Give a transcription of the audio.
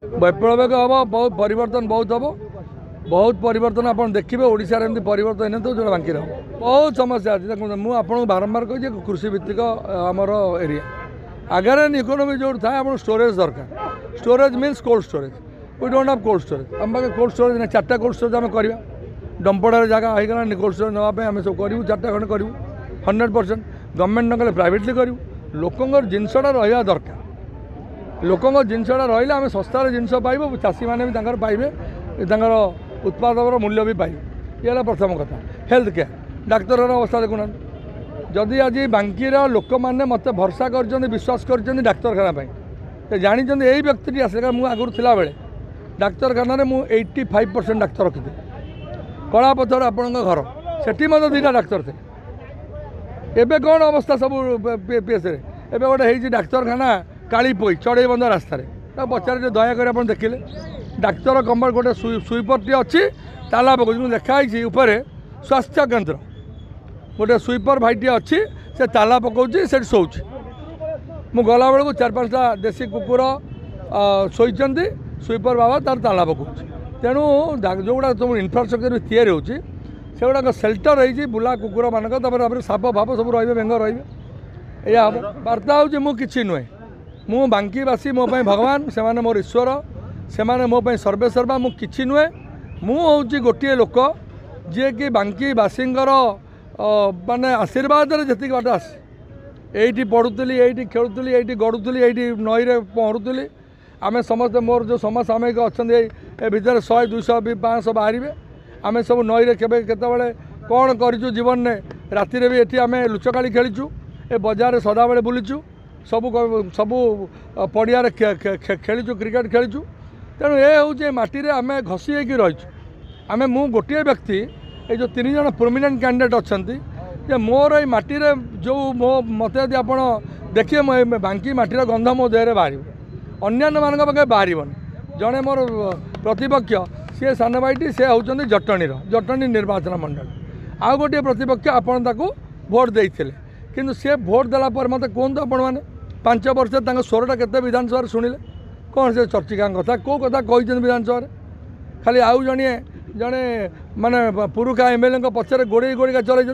वैप्लविक हम बहुत परिवर्तन बहुत हम बहुत परिवर्तन आप देखिए ओडिशा एमती परिवर्तन नहीं जो बाकी रह बहुत समस्या अच्छी देखो मुझे बारंबार कही कृषि भित्तिक आमर एरिया आगर इकोनोमी जो था आप स्टोरेज दरकार storage means cold storage we don't have cold storage आम पाखे कोल्ड स्टोरेज ना 4टा कोल्ड स्टोरेज आम करवा डंपड़े जगह होगा कोल्ड स्टोरेज नापी आम सब करूँ 4टा खंड करूँ 100% गवर्नमेंट न कले प्राइवेटली करूँ लोकंर जिनसटा रहा दरकार लोकंर जिनसटा रहा आम शस्तार जिनस पाइब चाषी मैंने भी पाइबे उत्पादक मूल्य भी पाइबे ये प्रथम कथा हेल्थ केयर डाक्तर अवस्था देखुना जदि आज बांकीर लोक मैंने मत भरसा कर विश्वास कर डाक्तखाना जानी यही व्यक्ति आसे मुझे आगुरी थिला बेले डाक्तखाना 85% डाक्तर रखी कलापथर आपण घर सेठी मत 2टा डाक्तर थे एबे कौन अवस्था सब पीएस एबे गोटे डाक्तखाना काली पोई चढ़ई बंद रास्ता पचारे दयाकर आप देखिले डाक्तर कम्बर गोटे स्वीपर टी अच्छी ताला पकाउछ देखाई ऊपर स्वास्थ्य केन्द्र गोटे स्वीपर भाईटी अच्छी से ताला पकाउछ से शोच मु गला बेलू 4-5टा देशी कुकुर शोचती स्वीपर बाबा तार ताला पकाउछ तेणु जो गुड़ा तुम इनफ्रास्ट्रक्चर भी तैयारी होची से गुड़ाक सेल्टर होती बुला कुकुर मानक साप फाप सब रे बेंग रे या बार्ता हूँ मुझे नुहे मु बांकीवासी मो भगवान से मोर ईश्वर से मो सर्वे सर्वा मु किछि नुहे मु हूँ गोटे लोक जी कि बांकीवासींकर माने आशीर्वाद जी बाट आस ये पढ़ुली ये खेलुली ये गड़ुली ये नई पहरुली आम समस्ते मोर जो समसामयिक अच्छा भितर 100-200 भी 500 बाहर आम सब नई केतबले कौन करूँ जीवन में राति भी ये आम लुचकाड़ी खेलीचु ए बजार सदाबले बुलीचु सबू सबू पड़िया खेलीचु क्रिकेट खेलीचु तेणु ये हूँ माटी आम घसी होगी आम मु गोटे व्यक्ति ये जो 3 जन प्रोमिनेंट कैंडिडेट अच्छा मोर ये माटी जो मो मत यदि आप देखिए बांकी माटीर गंध मो देह बाहर अन्य मान पाखे बाहर जड़े मोर प्रतिपक्ष सी सान भाईटी सी हूँ जटणी निर्वाचन मंडल आउ गोटे प्रतिपक्ष आपड़ भोट देते किंतु सी भोट देला मत कहतु आपण मैंने 5 वर्ष स्वरटा केते विधानसभा शुणिले कौन से चर्चिका कथा कौ कथा कही विधानसभा खाली आउ जड़े माने पुरुखा एमएलए पचर गोड़े गोड़िका चलते